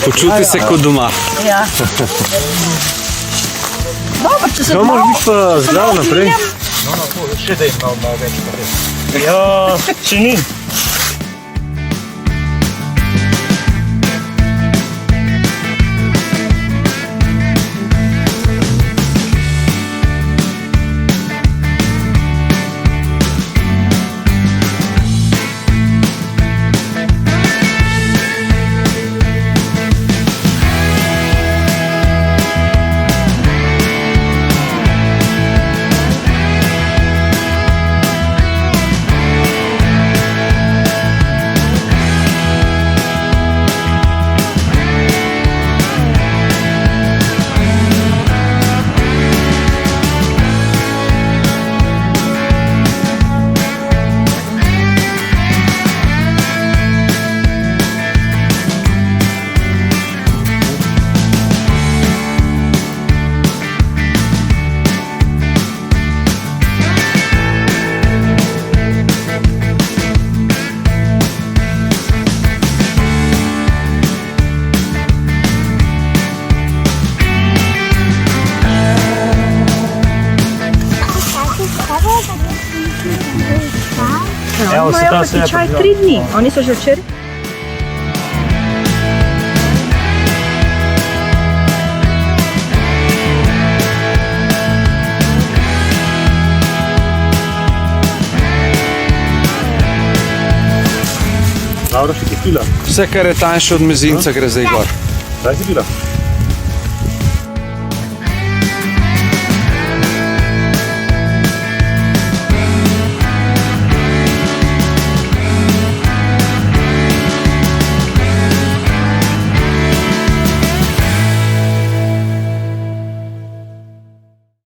Počuti se kot doma. Ja. Dobro, če se To moraš biti pa zdrav naprej. Še da ima malo več. Ja, če ni. Evo, imajo pa ti čaj 3 dni. Oni so že včeraj. Laura, še ti pila. Vse, kar je tanjše od mezinca, gre zdaj gor. Daj si pila.